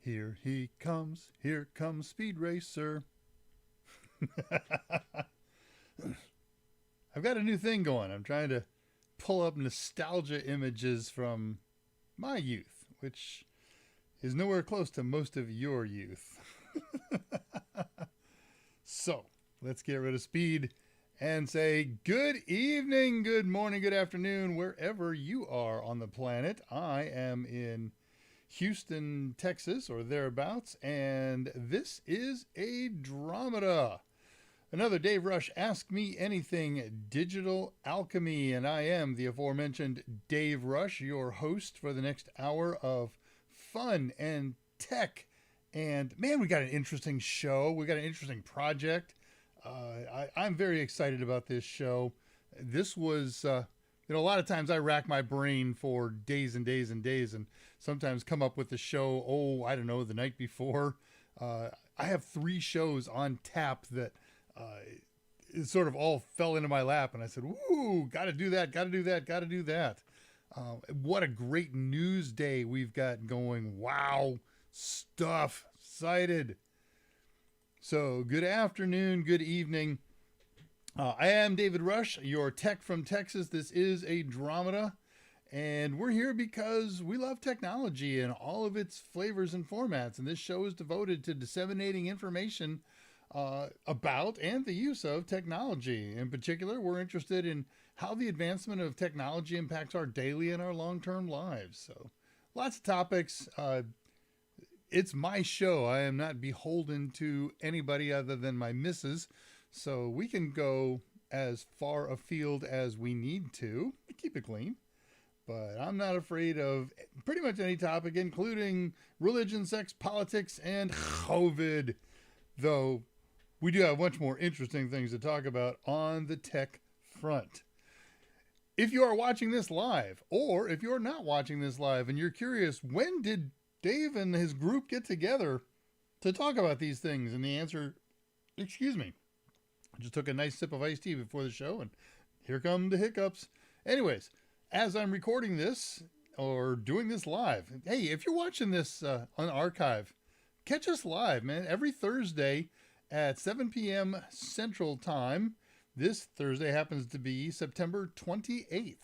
Here comes Speed Racer. I've got a new thing going. I'm trying to pull up nostalgia images from my youth, which is nowhere close to most of your youth. So, let's get rid of speed and say good evening, good morning, good afternoon, wherever you are on the planet. I am in Houston, Texas, or thereabouts, and this is ADRAMADA. Another Dave Rush Ask Me Anything Digital Alchemy, and I am the aforementioned Dave Rush, your host for the next hour of fun and tech. And man, we got an interesting show. We got an interesting project. I'm very excited about this show. This was, a lot of times I rack my brain for days and days and days and sometimes come up with the show, the night before. I have 3 shows on tap that it sort of all fell into my lap. And I said, woo, got to do that, got to do that, got to do that. What a great news day we've got going. Wow. Stuff. Excited. So good afternoon, good evening. I am David Rush, your tech from Texas. This is ADRAMADA, and we're here because we love technology and all of its flavors and formats. And this show is devoted to disseminating information about and the use of technology. In particular, we're interested in how the advancement of technology impacts our daily and our long-term lives. So lots of topics. It's my show. I am not beholden to anybody other than my missus. So we can go as far afield as we need to. Keep it clean. But I'm not afraid of pretty much any topic, including religion, sex, politics, and COVID. Though we do have much more interesting things to talk about on the tech front. If you are watching this live, or if you're not watching this live and you're curious, when did Dave and his group get together to talk about these things? And the answer, excuse me, I just took a nice sip of iced tea before the show and here come the hiccups. Anyways, as I'm recording this or doing this live, hey, if you're watching this on archive, catch us live, man, every Thursday at 7 p.m. Central Time. This Thursday happens to be September 28th.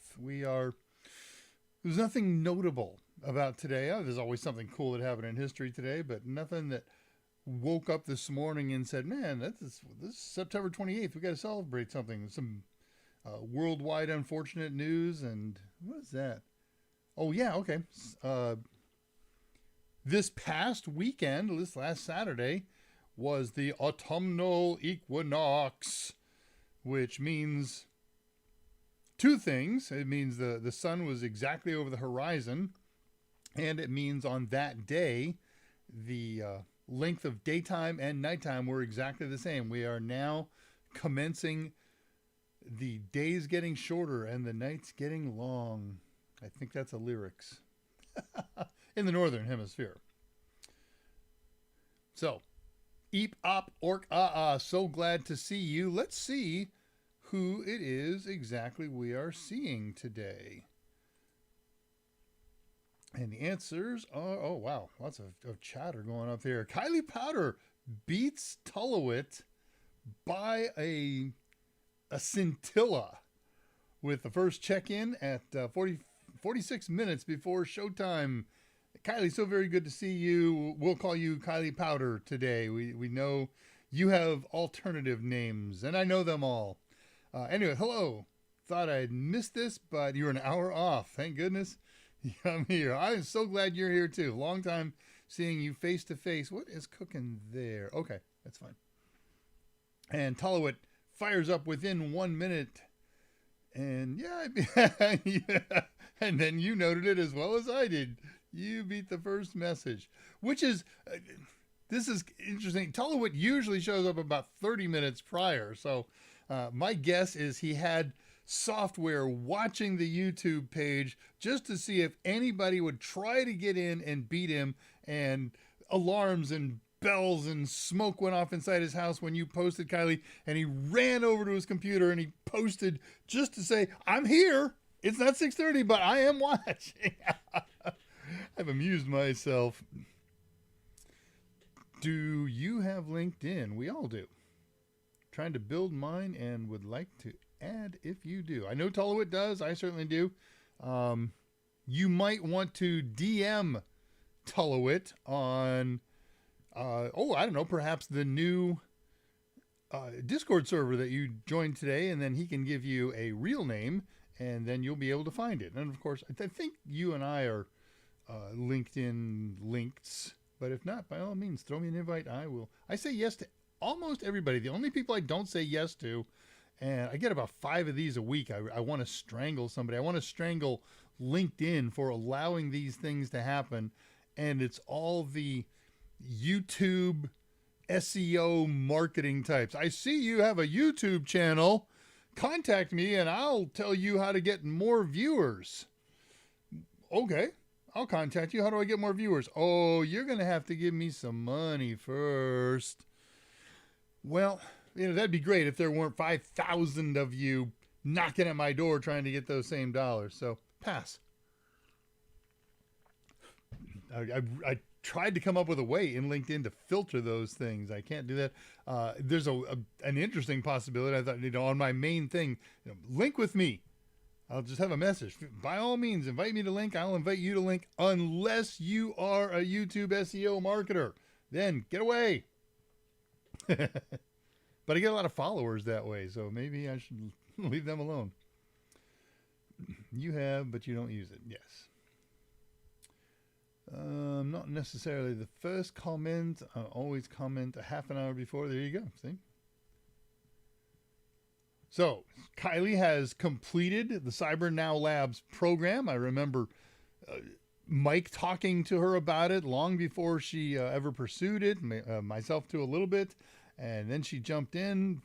There's nothing notable about today. There's always something cool that happened in history today, but nothing that woke up this morning and said, man, this is September 28th. We got to celebrate something. Some worldwide unfortunate news. And what is that? Oh, yeah. Okay. This past weekend, this last Saturday, was the autumnal equinox, which means 2 things. It means the sun was exactly over the horizon. And it means on that day, the length of daytime and nighttime were exactly the same. We are now commencing the days getting shorter and the nights getting long. I think that's a lyrics in the Northern Hemisphere. So, eep, op, ork, so glad to see you. Let's see who it is exactly we are seeing today. And the answers are, oh, wow, lots of chatter going up there. Kylie Powder beats Tullowit by a scintilla with the first check-in at 46 minutes before showtime. Kylie, so very good to see you. We'll call you Kylie Powder today. We know you have alternative names, and I know them all. Anyway, hello. Thought I'd missed this, but you're an hour off. Thank goodness. I'm here. I'm so glad you're here too. Long time seeing you face to face. What is cooking there? Okay, that's fine. And Tullowit fires up within 1 minute. And yeah, and then you noted it as well as I did. You beat the first message, which is, this is interesting. Tullowit usually shows up about 30 minutes prior. So my guess is he had software watching the YouTube page just to see if anybody would try to get in and beat him, and alarms and bells and smoke went off inside his house when you posted, Kylie, and he ran over to his computer and he posted just to say, I'm here. It's not 6:30, but I am watching. I've amused myself. Do you have LinkedIn? We all do. Trying to build mine and would like to add if you do. I know Tullowit does. I certainly do. You might want to DM Tullowit on, I don't know, perhaps the new Discord server that you joined today, and then he can give you a real name, and then you'll be able to find it. And of course, I think you and I are LinkedIn links, but if not, by all means, throw me an invite. I say yes to almost everybody. The only people I don't say yes to, and I get about 5 of these a week. I want to strangle somebody. I want to strangle LinkedIn for allowing these things to happen. And it's all the YouTube SEO marketing types. I see you have a YouTube channel. Contact me and I'll tell you how to get more viewers. Okay, I'll contact you. How do I get more viewers? Oh, you're going to have to give me some money first. Well, that'd be great if there weren't 5,000 of you knocking at my door trying to get those same dollars. So pass. I tried to come up with a way in LinkedIn to filter those things. I can't do that. There's an interesting possibility. I thought, on my main thing, link with me. I'll just have a message. By all means, invite me to link. I'll invite you to link unless you are a YouTube SEO marketer. Then get away. But I get a lot of followers that way, so maybe I should leave them alone. You have, but you don't use it. Yes. Not necessarily the first comment. I always comment a half an hour before. There you go. See? So, Kylie has completed the Cyber Now Labs program. I remember Mike talking to her about it long before she ever pursued it, myself too a little bit. And then she jumped in,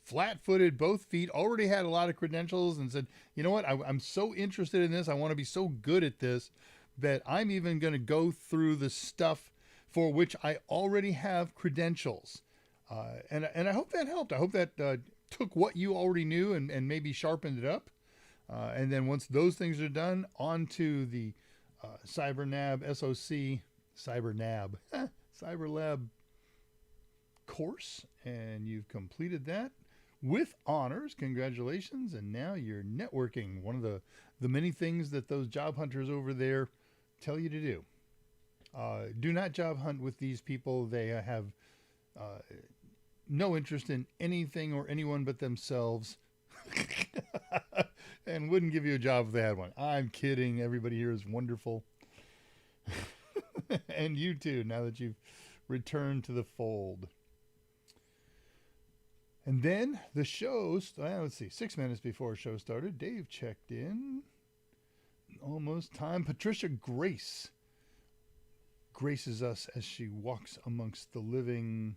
flat-footed, both feet, already had a lot of credentials and said, you know what, I'm so interested in this. I want to be so good at this that I'm even going to go through the stuff for which I already have credentials. And I hope that helped. I hope that took what you already knew and maybe sharpened it up. And then once those things are done, on to the CyberNab SOC, CyberLab course, and you've completed that with honors. Congratulations. And now you're networking, one of the many things that those job hunters over there tell you to do. Do not job hunt with these people. They have no interest in anything or anyone but themselves and wouldn't give you a job if they had one. I'm kidding. Everybody here is wonderful. And you too, now that you've returned to the fold. And then the show, let's see, 6 minutes before the show started, Dave checked in. Almost time. Patricia Grace graces us as she walks amongst the living.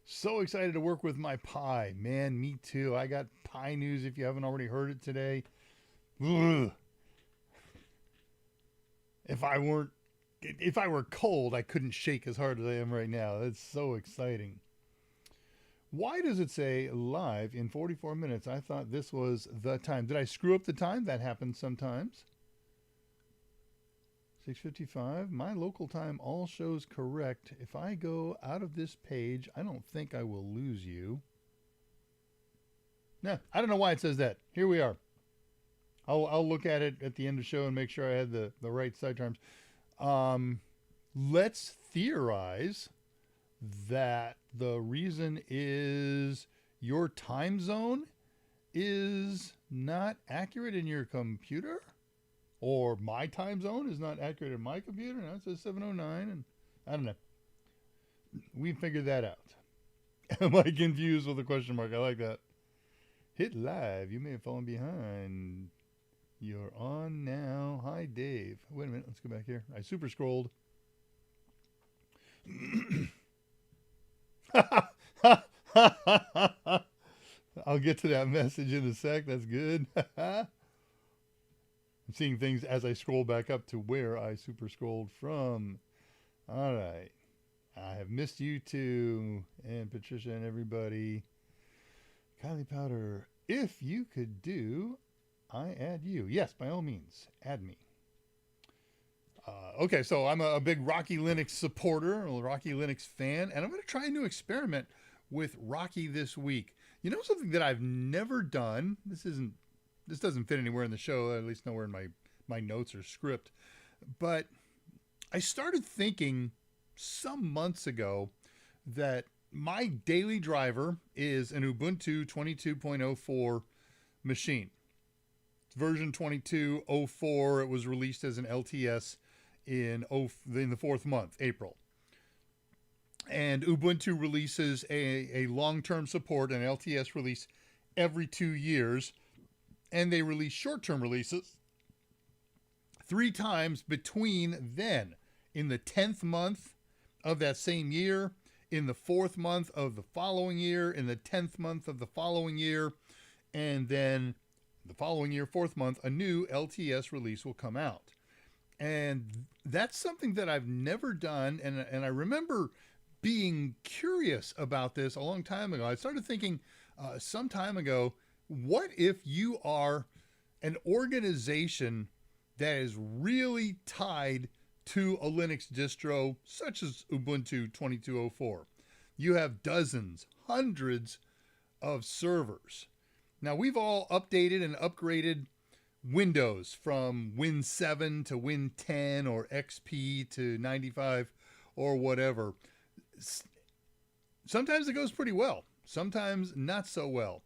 So excited to work with my Pi. Man, me too. I got Pi news if you haven't already heard it today. Ugh. If I were cold, I couldn't shake as hard as I am right now. That's so exciting. Why does it say live in 44 minutes? I thought this was the time. Did I screw up the time? That happens sometimes. 6:55. My local time all shows correct. If I go out of this page, I don't think I will lose you. No, I don't know why it says that. Here we are. I'll look at it at the end of the show and make sure I had the right side terms. Let's theorize that the reason is your time zone is not accurate in your computer, or my time zone is not accurate in my computer. Now it says 7:09, and I don't know. We figured that out. Am I confused with a question mark? I like that. Hit live. You may have fallen behind. You're on now. Hi, Dave. Wait a minute. Let's go back here. I super scrolled. I'll get to that message in a sec. That's good. I'm seeing things as I scroll back up to where I super scrolled from. All right. I have missed you too. And Patricia and everybody. Kylie Powder, if you could do, I add you. Yes, by all means, add me. Okay, so I'm a big Rocky Linux supporter, a Rocky Linux fan, and I'm going to try a new experiment with Rocky this week. You know something that I've never done? This doesn't fit anywhere in the show, at least nowhere in my notes or script. But I started thinking some months ago that my daily driver is an Ubuntu 22.04 machine. It's version 22.04. It was released as an LTS in the fourth month, April. And Ubuntu releases a long-term support, an LTS release, every 2 years. And they release short-term releases 3 times between then. In the 10th month of that same year, in the 4th month of the following year, in the 10th month of the following year, and then the following year, 4th month, a new LTS release will come out. And that's something that I've never done. And I remember being curious about this a long time ago. I started thinking some time ago, what if you are an organization that is really tied to a Linux distro such as Ubuntu 22.04? You have dozens, hundreds of servers. Now, we've all updated and upgraded Windows from Win 7 to Win 10 or XP to 95 or whatever. Sometimes it goes pretty well, sometimes not so well.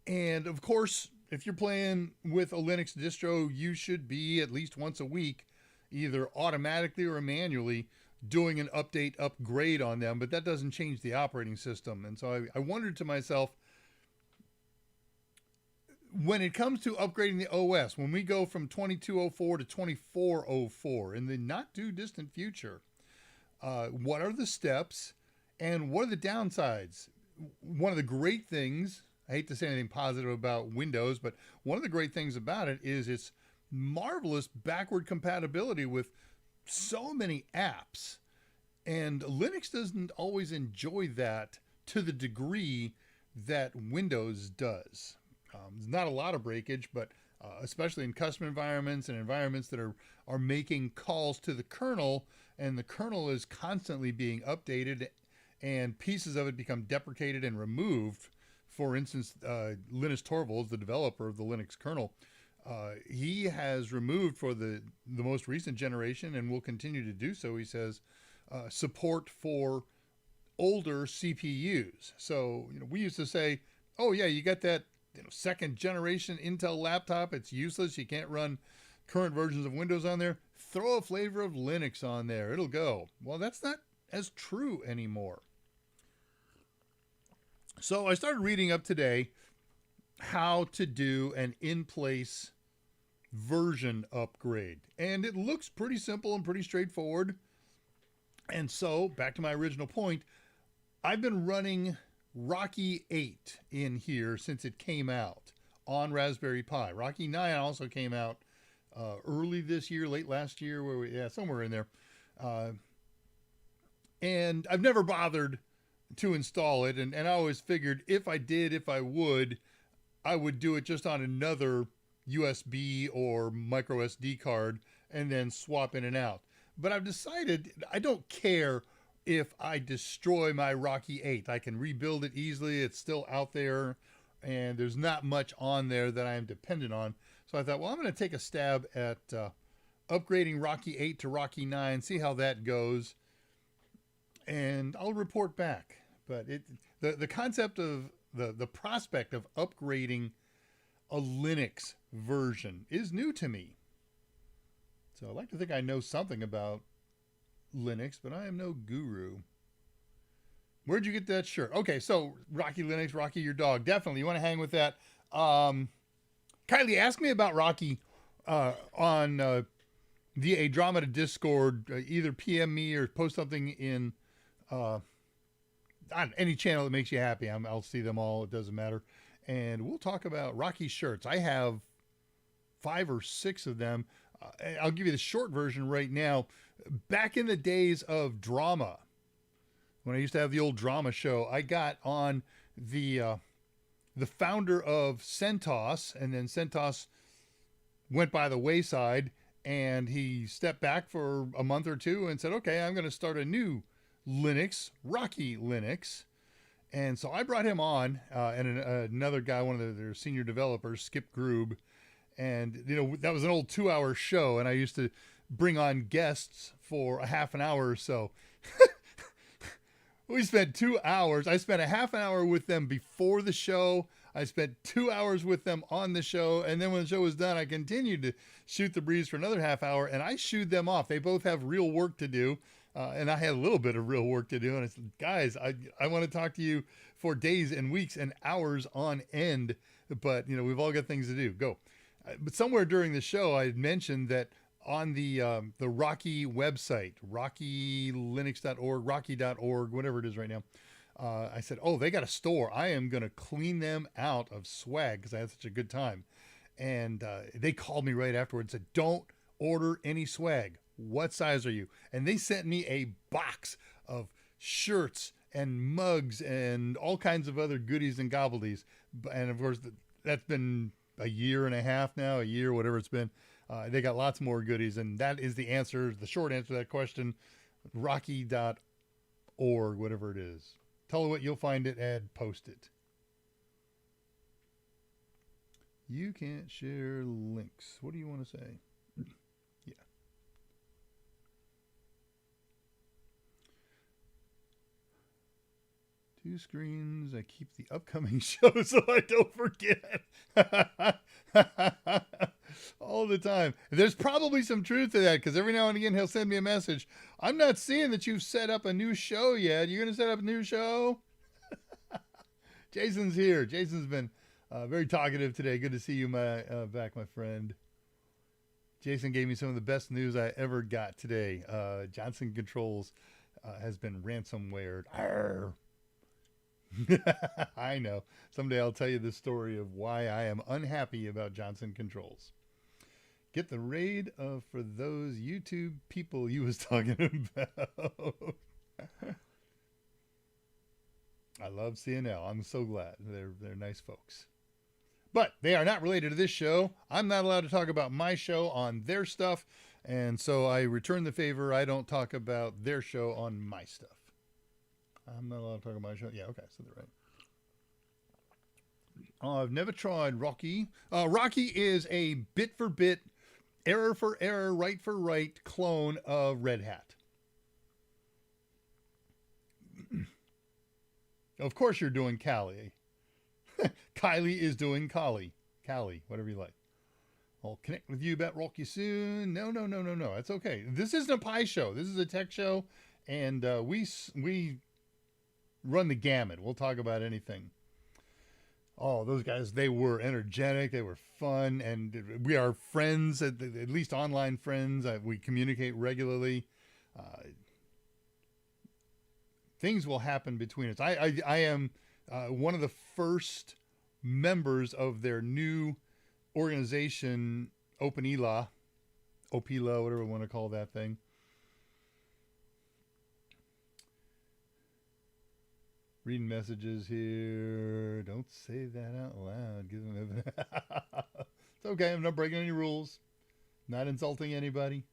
And of course, if you're playing with a Linux distro, you should be at least once a week, either automatically or manually, doing an upgrade on them, but that doesn't change the operating system. And so I wondered to myself, when it comes to upgrading the OS, when we go from 22.04 to 24.04 in the not too distant future, what are the steps and what are the downsides? One of the great things, I hate to say anything positive about Windows, but one of the great things about it is its marvelous backward compatibility with so many apps. And Linux doesn't always enjoy that to the degree that Windows does. There's not a lot of breakage, but especially in custom environments and environments that are making calls to the kernel, and the kernel is constantly being updated and pieces of it become deprecated and removed. For instance, Linus Torvalds, the developer of the Linux kernel, he has removed for the most recent generation, and will continue to do so, he says, support for older CPUs. So, we used to say, oh yeah, you got that second generation Intel laptop, it's useless, you can't run current versions of Windows on there. Throw a flavor of Linux on there, it'll go. Well, that's not as true anymore. So I started reading up today how to do an in-place version upgrade. And it looks pretty simple and pretty straightforward. And so, back to my original point, I've been running Rocky 8 in here since it came out on Raspberry Pi. Rocky 9 also came out early this year, late last year, somewhere in there. And I've never bothered to install it, and I always figured if I would do it just on another USB or micro SD card and then swap in and out. But I've decided I don't care if I destroy my Rocky 8. I can rebuild it easily. It's still out there, and there's not much on there that I am dependent on. So I thought, well, I'm going to take a stab at upgrading Rocky 8 to Rocky 9, see how that goes, and I'll report back. But the concept of the prospect of upgrading a Linux version is new to me. So I like to think I know something about Linux, but I am no guru. Where'd you get that shirt? Okay, so Rocky Linux, Rocky your dog. Definitely, you want to hang with that. Kylie, ask me about Rocky on the ADRAMADA Discord. Either PM me or post something in on any channel that makes you happy. I'll see them all. It doesn't matter. And we'll talk about Rocky shirts. I have 5 or 6 of them. I'll give you the short version right now. Back in the days of drama, when I used to have the old drama show, I got on the founder of CentOS, and then CentOS went by the wayside, And he stepped back for a month or two and said, okay, I'm going to start a new Linux, Rocky Linux. And so I brought him on, and another guy, one of their senior developers, Skip Groob. And, that was an old 2-hour show, and I used to bring on guests for a half an hour or so. We spent 2 hours. I spent a half an hour with them before the show. I spent 2 hours with them on the show. And then when the show was done, I continued to shoot the breeze for another half hour, and I shooed them off. They both have real work to do. And I had a little bit of real work to do. And I said, guys, I want to talk to you for days and weeks and hours on end. But, we've all got things to do. Go. But somewhere during the show, I had mentioned that on the Rocky website, rockylinux.org, rocky.org, whatever it is right now, I said, oh, they got a store. I am going to clean them out of swag because I had such a good time. And they called me right afterwards and said, don't order any swag. What size are you? And they sent me a box of shirts and mugs and all kinds of other goodies and gobbledyes. And of course, that's been a year and a half now, a year, whatever it's been. They got lots more goodies. And that is the answer, the short answer to that question, rocky.org, whatever it is. Tell her what you'll find it and post it. You can't share links. What do you want to say? Yeah. Two screens. I keep the upcoming show so I don't forget. All the time. There's probably some truth to that because every now and again he'll send me a message. I'm not seeing that you've set up a new show yet. You're going to set up a new show? Jason's here. Jason's been very talkative today. Good to see you back, my friend. Jason gave me some of the best news I ever got today. Johnson Controls has been ransomwared. Arr. I know. Someday I'll tell you the story of why I am unhappy about Johnson Controls. Get the raid for those YouTube people you was talking about. I love CNL. I'm so glad. They're nice folks. But they are not related to this show. I'm not allowed to talk about my show on their stuff. And so I return the favor. I don't talk about their show on my stuff. I'm not allowed to talk about my show. Yeah, okay. So they're right. I've never tried Rocky. Rocky is a bit for bit, error for error, right for right clone of Red Hat. Of course you're doing Kali. Kylie is doing Kali. Kali, whatever you like. I'll connect with you about Rocky soon. No. That's okay. This isn't a pie show. This is a tech show. And we run the gamut. We'll talk about anything. Oh, those guys, they were energetic. They were fun. And we are friends, at least online friends. We communicate regularly. Things will happen between us. I am one of the first members of their new organization, OpenELA, OPELA, whatever we want to call that thing. Reading messages here. Don't say that out loud. It's okay. I'm not breaking any rules. Not insulting anybody.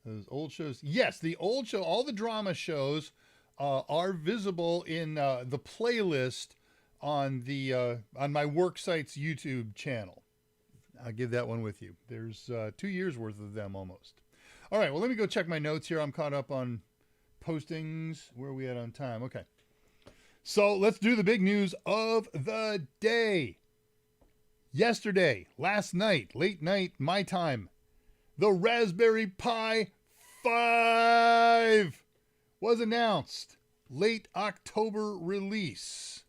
Those old shows. Yes, the old show, all the drama shows are visible in the playlist on my worksite's YouTube channel. I'll give that one with you. There's 2 years worth of them almost. All right, well, let me go check my notes here. I'm caught up on postings. Where are we at on time? Okay. So let's do the big news of the day. Yesterday, last night, late night, my time, the Raspberry Pi 5 was announced. Late October release.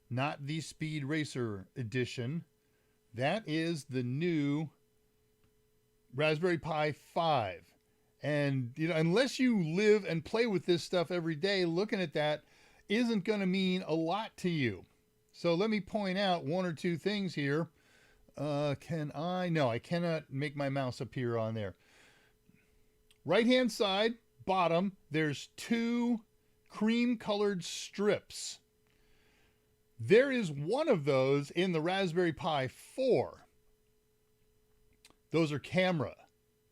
Not the Speed Racer edition. That is the new Raspberry Pi 5. And, unless you live and play with this stuff every day, looking at that isn't going to mean a lot to you. So let me point out one or two things here. Can I? No, I cannot make my mouse appear on there. Right-hand side, bottom, there's two cream-colored strips. There is one of those in the Raspberry Pi 4. Those are camera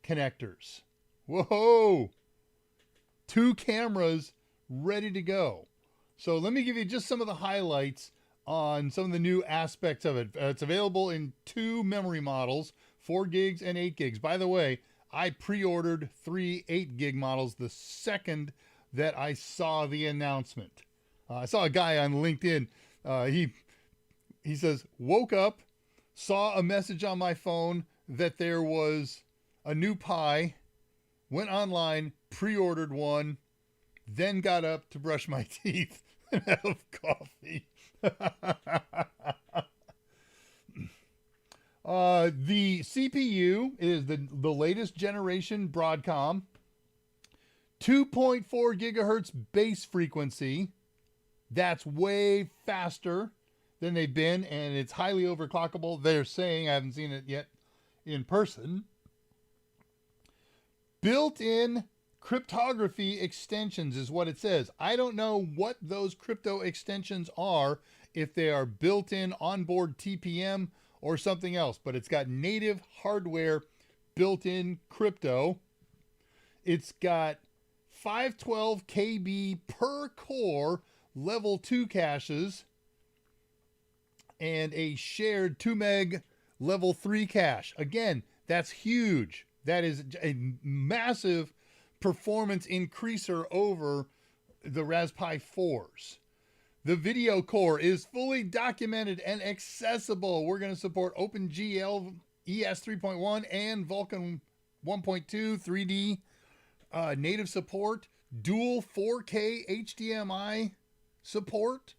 connectors. Whoa! 2 cameras ready to go. So let me give you just some of the highlights on some of the new aspects of it. It's available in 2 memory models, 4 gigs and 8 gigs. By the way, I pre-ordered 3 8-gig models the second that I saw the announcement. I saw a guy on LinkedIn. He says, woke up, saw a message on my phone that there was a new Pi, went online, pre-ordered one, then got up to brush my teeth and have coffee. The CPU is the latest generation Broadcom, 2.4 gigahertz base frequency. That's way faster than they've been, and it's highly overclockable. They're saying, I haven't seen it yet in person. Built-in cryptography extensions is what it says. I don't know what those crypto extensions are, if they are built-in onboard TPM or something else, but it's got native hardware built-in crypto. It's got 512 KB per core level 2 caches and a shared 2 meg level 3 cache. Again, that's huge. That is a massive performance increaser over the Raspberry Pi 4s. The video core is fully documented and accessible. We're going to support OpenGL ES 3.1 and Vulkan 1.2 3D native support, dual 4K HDMI support.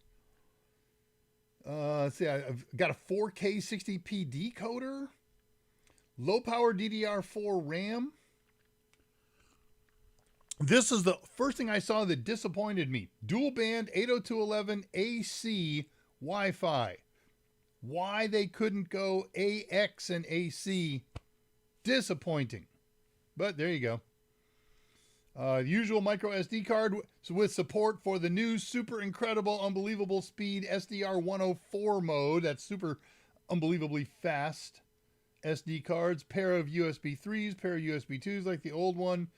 Let's see, I've got a 4K 60p decoder, low power DDR4 RAM. This is the first thing I saw that disappointed me. Dual band 802.11 AC Wi-Fi. Why they couldn't go AX and AC, disappointing. But there you go. Usual micro SD card with support for the new super incredible, unbelievable speed SDR 104 mode. That's super unbelievably fast SD cards. Pair of USB 3s, pair of USB 2s like the old one.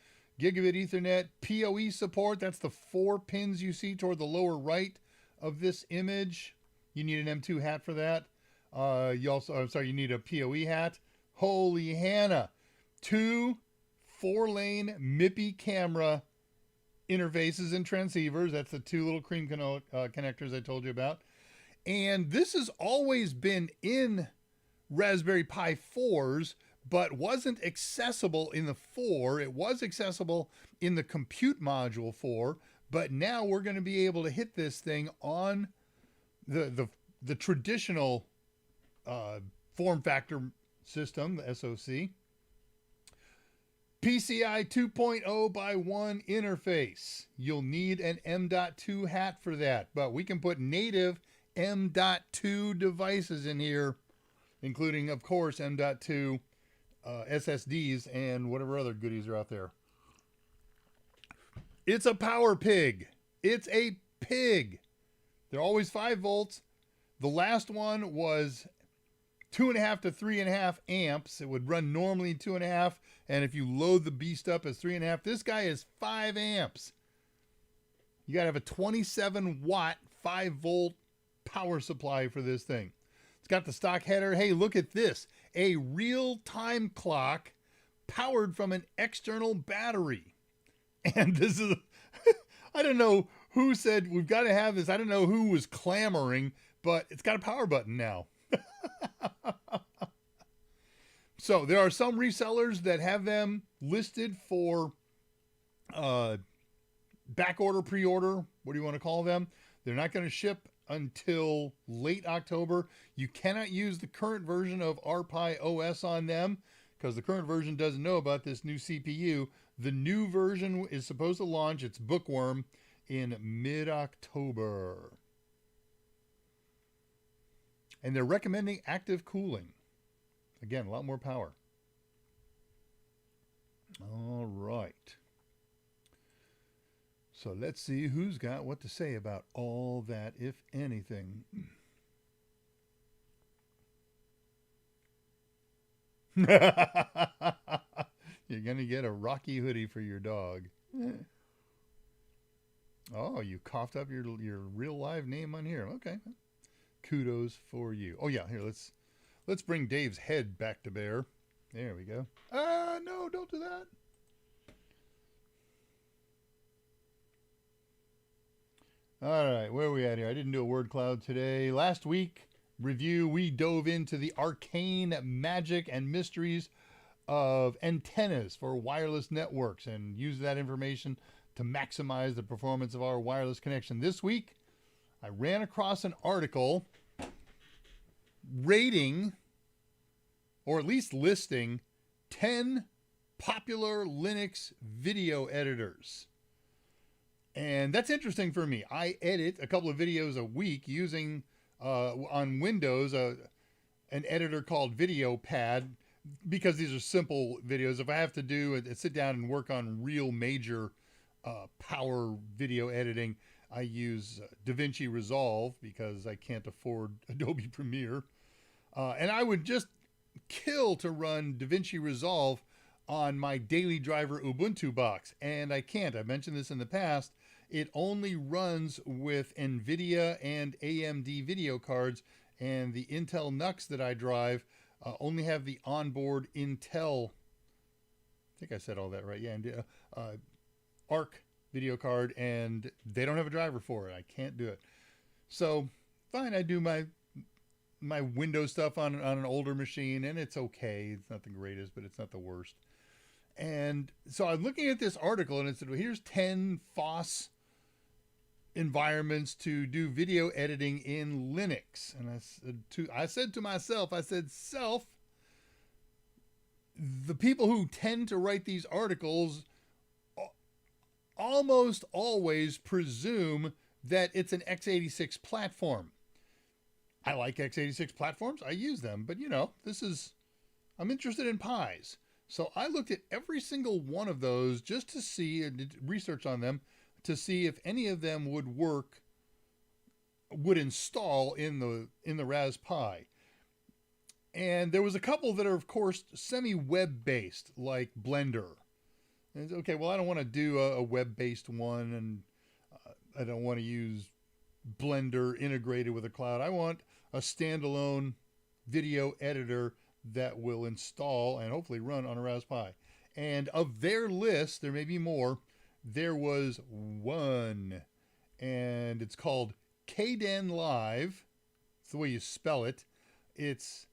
Gigabit Ethernet, PoE support. That's the 4 pins you see toward the lower right of this image. You need an M2 hat for that. You need a PoE hat. Holy Hannah. 2 4-lane MIPI camera interfaces and transceivers. That's the 2 little cream connectors I told you about. And this has always been in Raspberry Pi 4s, but wasn't accessible in the 4. It was accessible in the compute module 4, but now we're going to be able to hit this thing on the traditional form factor system, the SoC. PCI 2.0 by 1 interface. You'll need an M.2 hat for that, but we can put native M.2 devices in here, including, of course, M.2 SSDs and whatever other goodies are out there. It's a power pig. It's a pig. They're always 5 volts. The last one was 2.5 to 3.5 amps. It would run normally 2.5, and if you load the beast up as 3.5, this guy is 5 amps. You got to have a 27 watt 5 volt power supply for this thing. It's got the stock header. Hey, look at this. A real-time clock powered from an external battery. And this is, I don't know who said we've got to have this. I don't know who was clamoring, but it's got a power button now. So there are some resellers that have them listed for back order, pre-order, what do you want to call them? They're not going to ship until late October. You cannot use the current version of RPi OS on them because the current version doesn't know about this new CPU. The new version is supposed to launch its bookworm in mid-October. And they're recommending active cooling. Again, a lot more power. All right. So let's see who's got what to say about all that, if anything. You're going to get a Rocky hoodie for your dog. Oh, you coughed up your real live name on here. Okay. Kudos for you. Oh yeah, here let's bring Dave's head back to bear. There we go. No, don't do that. All right, where are we at here? I didn't do a word cloud today. Last week review, we dove into the arcane magic and mysteries of antennas for wireless networks and used that information to maximize the performance of our wireless connection. This week, I ran across an article rating, or at least listing, 10 popular Linux video editors. And that's interesting for me. I edit a couple of videos a week using, on Windows, an editor called VideoPad, because these are simple videos. If I have to do sit down and work on real major power video editing, I use DaVinci Resolve because I can't afford Adobe Premiere. And I would just kill to run DaVinci Resolve on my daily driver Ubuntu box. And I can't. I've mentioned this in the past. It only runs with NVIDIA and AMD video cards, and the Intel NUCs that I drive only have the onboard Intel, I think I said all that right, yeah, and ARC video card, and they don't have a driver for it. I can't do it. So fine, I do my Windows stuff on an older machine, and it's okay. It's not the greatest, but it's not the worst. And so I'm looking at this article, and it said, well, here's 10 FOSS environments to do video editing in Linux. And I said to myself, self, the people who tend to write these articles almost always presume that it's an x86 platform. I like x86 platforms. I use them, but I'm interested in Pis. So I looked at every single one of those just to see, and did research on them to see if any of them would install in the Raspberry Pi. And there was a couple that are, of course, semi-web based, like Blender. And it's okay, well, I don't want to do a web-based one, and I don't want to use Blender integrated with a cloud. I want a standalone video editor that will install and hopefully run on a Raspberry Pi. And of their list, there may be more, there was one, and it's called Kdenlive. It's the way you spell it. It's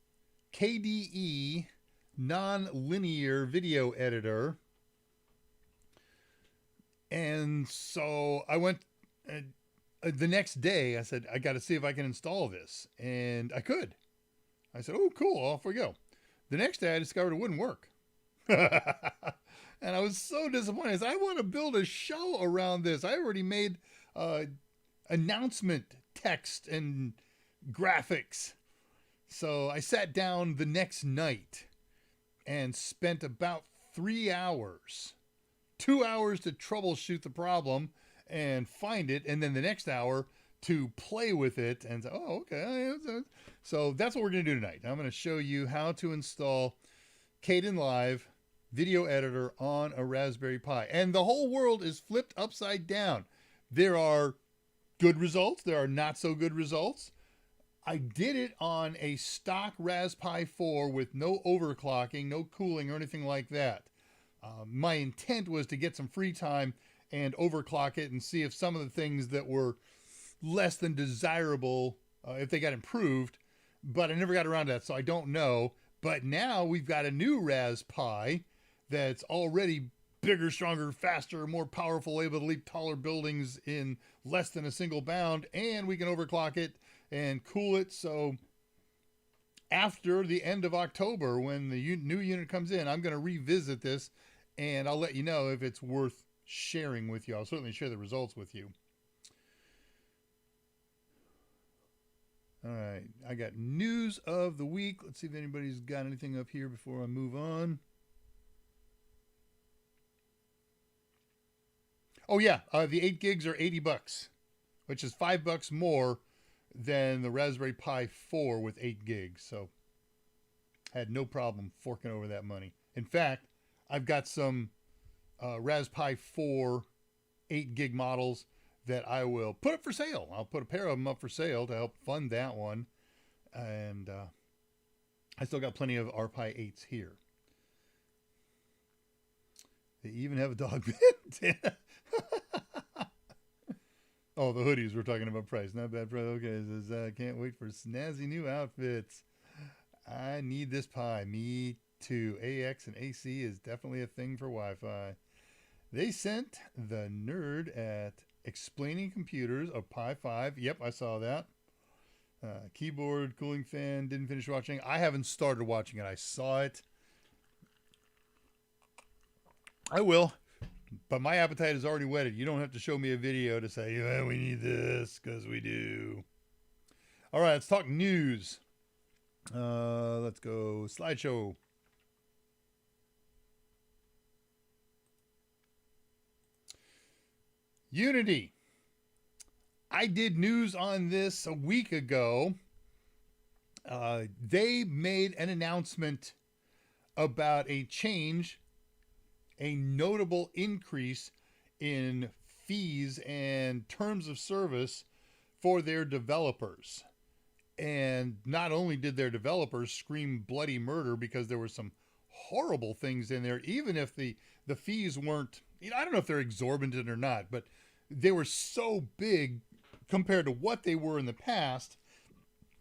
KDE non-linear video editor. And so I went the next day. I said, I got to see if I can install this, and I could. I said, oh, cool, off we go. The next day I discovered it wouldn't work. And I was so disappointed. I said, I want to build a show around this. I already made announcement text and graphics. So I sat down the next night and spent about 3 hours. 2 hours to troubleshoot the problem and find it, and then the next hour to play with it and say, oh, okay. So that's what we're going to do tonight. I'm going to show you how to install Kdenlive video editor on a Raspberry Pi. And the whole world is flipped upside down. There are good results. There are not so good results. I did it on a stock Raspberry Pi 4 with no overclocking, no cooling or anything like that. My intent was to get some free time and overclock it and see if some of the things that were less than desirable, if they got improved, but I never got around to that, so I don't know. But now we've got a new Raspberry Pi that's already bigger, stronger, faster, more powerful, able to leap taller buildings in less than a single bound, and we can overclock it and cool it. So after the end of October, when the new unit comes in, I'm going to revisit this, and I'll let you know if it's worth sharing with you. I'll certainly share the results with you. All right, I got news of the week. Let's see if anybody's got anything up here before I move on. Oh yeah, the 8 gigs are $80, which is $5 more than the Raspberry Pi 4 with 8 gigs. So Had no problem forking over that money. In fact, I've got some Raspberry Pi 4 8 gig models that I will put up for sale. I'll put a pair of them up for sale to help fund that one. And I still got plenty of RPi 8s here. They even have a dog bed. Oh, the hoodies, we're talking about price. Not bad price. Okay, it says, can't wait for snazzy new outfits. I need this Pi. Me too. AX and AC is definitely a thing for Wi-Fi. They sent the nerd at Explaining Computers a Pi 5. Yep, I saw that. Keyboard, cooling fan, didn't finish watching. I haven't started watching it. I saw it. I will. But my appetite is already whetted. You don't have to show me a video to say, yeah, we need this, because we do. All right, let's talk news. Let's go slideshow. Unity. I did news on this a week ago. They made an announcement about a change, a notable increase in fees and terms of service for their developers. And not only did their developers scream bloody murder because there were some horrible things in there, even if the fees weren't, I don't know if they're exorbitant or not, but they were so big compared to what they were in the past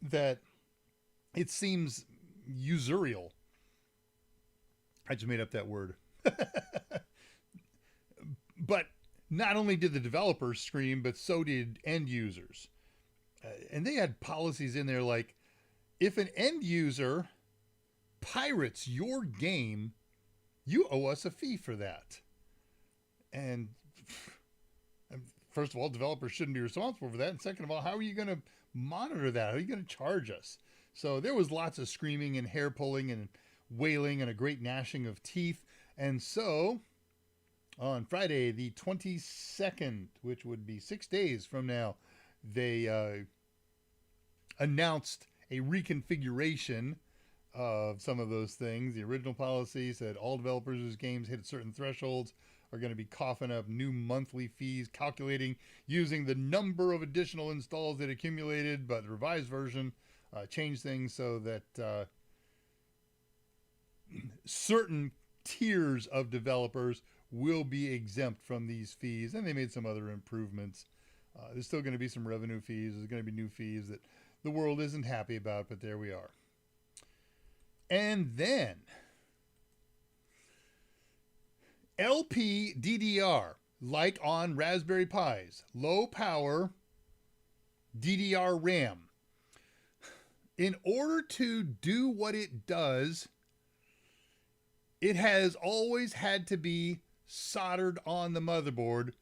that it seems usurial. I just made up that word. But not only did the developers scream, but so did end users. And they had policies in there like, if an end user pirates your game, you owe us a fee for that. And first of all, developers shouldn't be responsible for that. And second of all, how are you going to monitor that? How are you going to charge us? So there was lots of screaming and hair pulling and wailing and a great gnashing of teeth. And so on Friday, the 22nd, which would be 6 days from now, they announced a reconfiguration of some of those things. The original policy said all developers whose games hit certain thresholds are going to be coughing up new monthly fees, calculating using the number of additional installs that accumulated, but the revised version changed things so that certain tiers of developers will be exempt from these fees, and they made some other improvements. There's still going to be some revenue fees. There's going to be new fees that the world isn't happy about, but there we are. And then LPDDR, like on Raspberry Pis, low power DDR RAM. In order to do what it does, it has always had to be soldered on the motherboard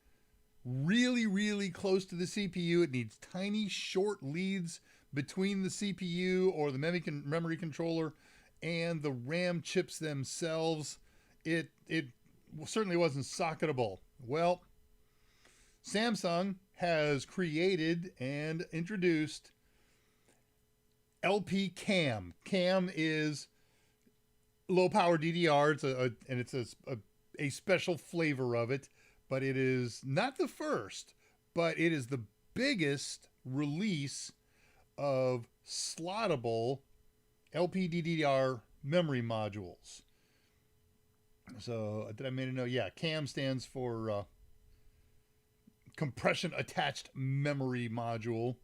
really, really close to the CPU. It needs tiny, short leads between the CPU or the memory controller and the RAM chips themselves. It certainly wasn't socketable. Well, Samsung has created and introduced LP CAM. CAM is low power DDR. It's a special flavor of it, but it is not the first, but it is the biggest release of slottable LPDDR memory modules. So did I make a note? Yeah, CAM stands for compression attached memory module.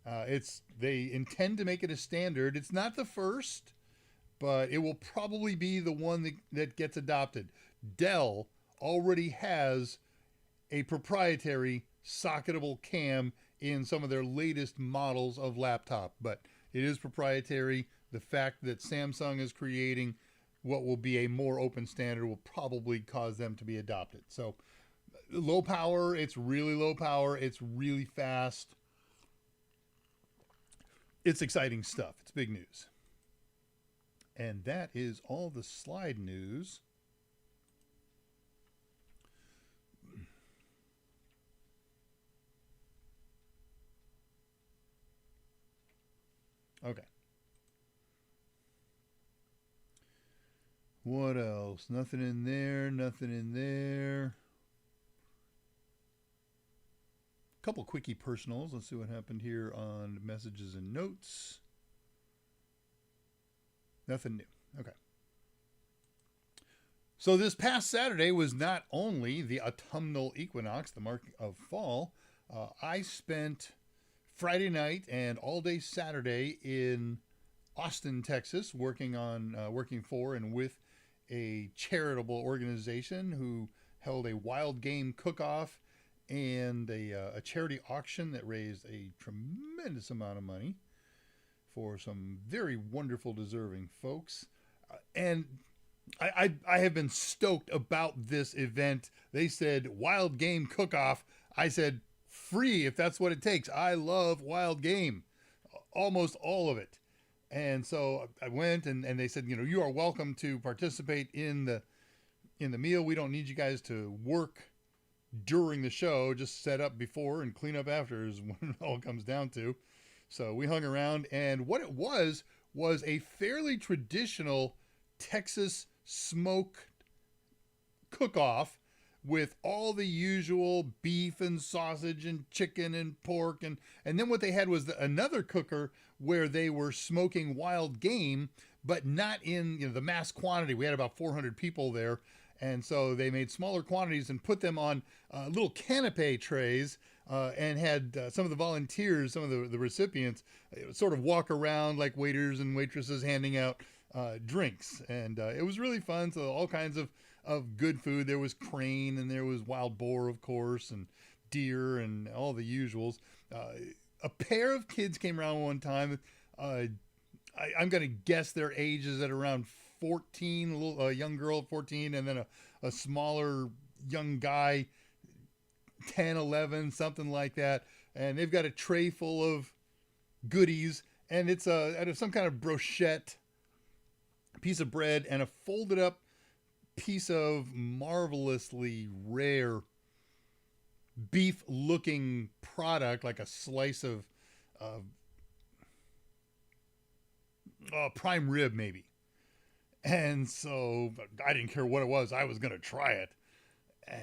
They intend to make it a standard. It's not the first, but it will probably be the one that gets adopted. Dell already has a proprietary socketable CAM in some of their latest models of laptop, but it is proprietary. The fact that Samsung is creating what will be a more open standard will probably cause them to be adopted. So low power, it's really low power. It's really fast. It's exciting stuff. It's big news. And that is all the slide news. Okay. What else? Nothing in there. Nothing in there. Couple quickie personals. Let's see what happened here on messages and notes. Nothing new. Okay. So this past Saturday was not only the autumnal equinox, the mark of fall. I spent Friday night and all day Saturday in Austin, Texas, working for and with a charitable organization who held a wild game cook-off and a charity auction that raised a tremendous amount of money for some very wonderful, deserving folks. And I have been stoked about this event. They said wild game cook-off. I said free if that's what it takes. I love wild game, almost all of it. And so I went and they said, you are welcome to participate in the meal. We don't need you guys to work during the show. Just set up before and clean up after is what it all comes down to. So we hung around, and what it was a fairly traditional Texas smoke cook-off with all the usual beef and sausage and chicken and pork. And then what they had was another cooker where they were smoking wild game, but not in the mass quantity. We had about 400 people there. And so they made smaller quantities and put them on little canapé trays and had some of the volunteers, some of the recipients, sort of walk around like waiters and waitresses handing out drinks. And it was really fun. So all kinds of good food. There was crane and there was wild boar, of course, and deer and all the usuals. A pair of kids came around one time. I'm going to guess their ages at around 14, a young girl at 14, and then a smaller young guy, 10, 11, something like that. And they've got a tray full of goodies, and it's some kind of brochette, piece of bread, and a folded up piece of marvelously rare beef looking product, like a slice of prime rib maybe. And so I didn't care what it was. I was going to try it.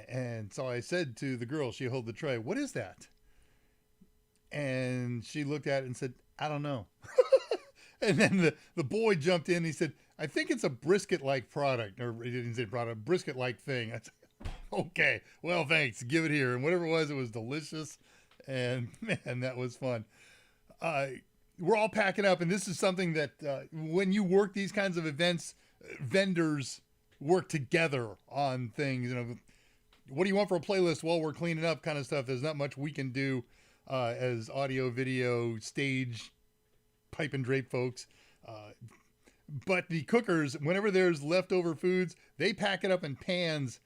And so I said to the girl, she held the tray, "What is that?" And she looked at it and said, "I don't know." And then the boy jumped in and he said, "I think it's a brisket-like product." Or he didn't say product, brisket-like thing. I said, "Okay, well, thanks. Give it here." And whatever it was delicious. And man, that was fun. We're all packing up. And this is something that when you work these kinds of events, vendors work together on things. What do you want for a playlist while we're cleaning up kind of stuff? There's not much we can do as audio, video, stage, pipe and drape folks. But the cookers, whenever there's leftover foods, they pack it up in pans.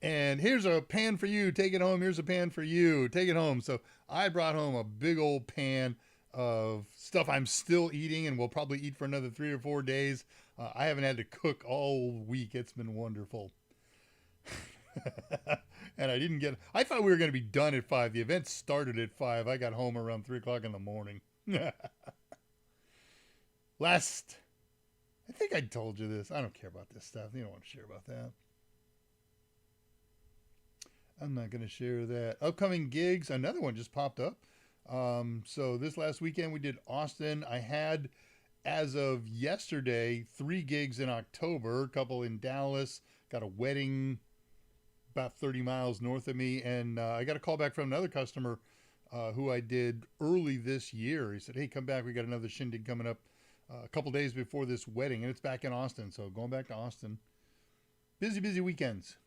And here's a pan for you. Take it home. Here's a pan for you. Take it home. So I brought home a big old pan of stuff I'm still eating and will probably eat for another 3 or 4 days. I haven't had to cook all week. It's been wonderful. And I thought we were going to be done at 5. The event started at 5. I got home around 3 o'clock in the morning. I think I told you this. I don't care about this stuff. You don't want to share about that. I'm not going to share that. Upcoming gigs. Another one just popped up. So this last weekend we did Austin. I had, as of yesterday, 3 gigs in October. A couple in Dallas. Got a wedding about 30 miles north of me. And I got a call back from another customer who I did early this year. He said, "Hey, come back. We got another shindig coming up a couple days before this wedding." And it's back in Austin. So going back to Austin. Busy weekends.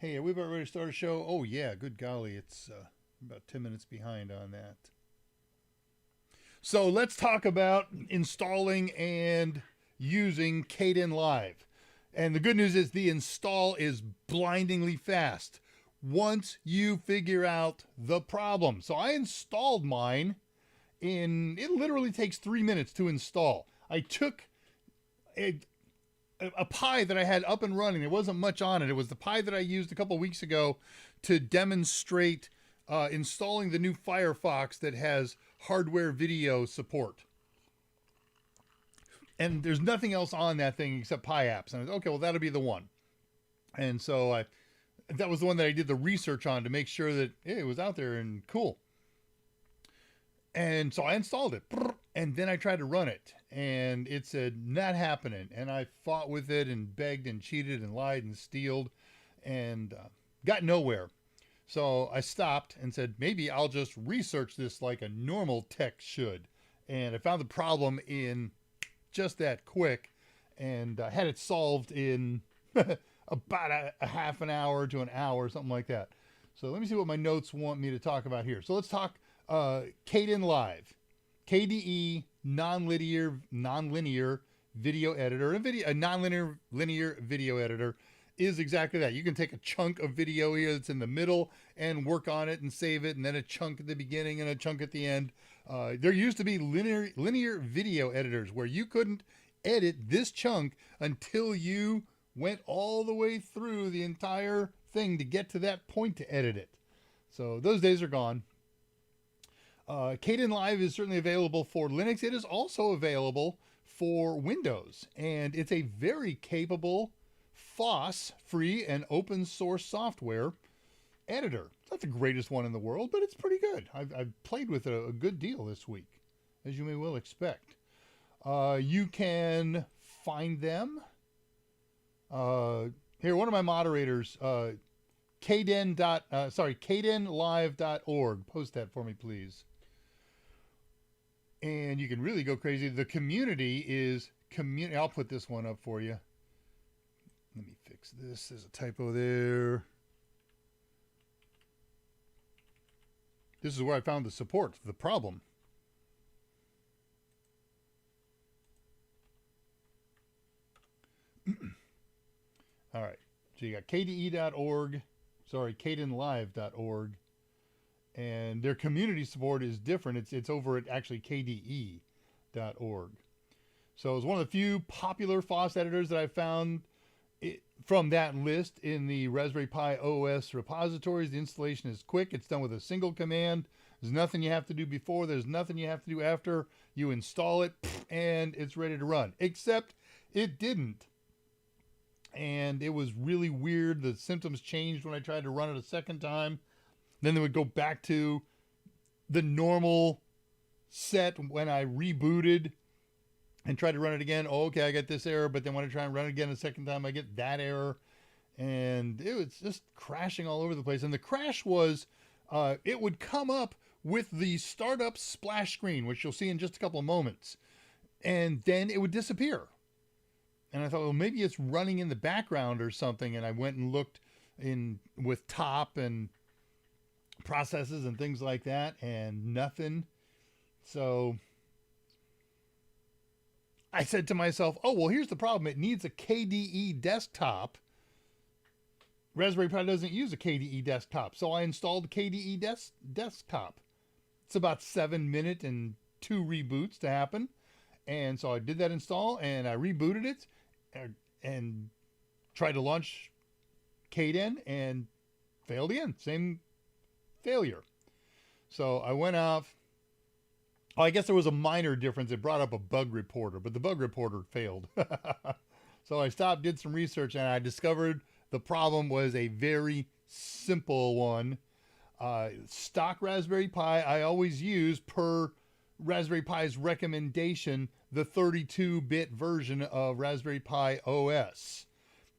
Hey, are we about ready to start a show? Oh, yeah. Good golly. It's about 10 minutes behind on that. So let's talk about installing and using Kdenlive. And the good news is the install is blindingly fast once you figure out the problem. So I installed mine it literally takes 3 minutes to install. I took a Pi that I had up and running. There wasn't much on it. It was the Pi that I used a couple weeks ago to demonstrate installing the new Firefox that has hardware video support. and there's nothing else on that thing except Pi apps. And I was, okay, well, that'll be the one. And so that was the one that I did the research on to make sure that it was out there and cool. And so I installed it, and then I tried to run it, and it said not happening. And I fought with it and begged and cheated and lied and stealed and got nowhere. So I stopped and said, maybe I'll just research this like a normal tech should. And I found the problem in just that quick, and had it solved in about a half an hour to an hour, something like that. So let me see what my notes want me to talk about here. So let's talk Kdenlive, KDE nonlinear video editor. A nonlinear video editor is exactly that. You can take a chunk of video here that's in the middle and work on it and save it, and then a chunk at the beginning and a chunk at the end. There used to be linear video editors where you couldn't edit this chunk until you went all the way through the entire thing to get to that point to edit it. So those days are gone. Kdenlive is certainly available for Linux. It is also available for Windows, and it's a very capable FOSS, free and open source software editor. It's not the greatest one in the world, but it's pretty good. I've played with it a good deal this week, as you may well expect. You can find them. Here, one of my moderators, Kdenlive.org. Post that for me, please. And you can really go crazy. The community is community. I'll put this one up for you. Let me fix this. There's a typo there. This is where I found the support for the problem. All right. So you got kde.org. Sorry, Kdenlive.org. And their community support is different. It's over at actually kde.org. So it's one of the few popular FOSS editors that I found from that list in the Raspberry Pi OS repositories. The installation is quick. It's done with a single command. There's nothing you have to do before. There's nothing you have to do after. You install it, and it's ready to run. Except it didn't. And it was really weird. The symptoms changed when I tried to run it a second time. Then they would go back to the normal set when I rebooted and tried to run it again. Oh, okay, I got this error, but then when I try and run it again a second time, I get that error. And it was just crashing all over the place. And the crash was, it would come up with the startup splash screen, which you'll see in just a couple of moments. And then it would disappear. And I thought, well, maybe it's running in the background or something. And I went and looked in with top and processes and things like that, and nothing. So I said to myself, oh, well, here's the problem. It needs a KDE desktop. Raspberry Pi doesn't use a KDE desktop. So I installed KDE desktop. It's about 7 minutes and 2 reboots to happen. And so I did that install, and I rebooted it and tried to launch Kden and failed again. Same failure. So I went off. Oh, I guess there was a minor difference. It brought up a bug reporter, but the bug reporter failed. So I stopped, did some research, and I discovered the problem was a very simple one. Stock Raspberry Pi, I always use per Raspberry Pi's recommendation, the 32-bit version of Raspberry Pi OS,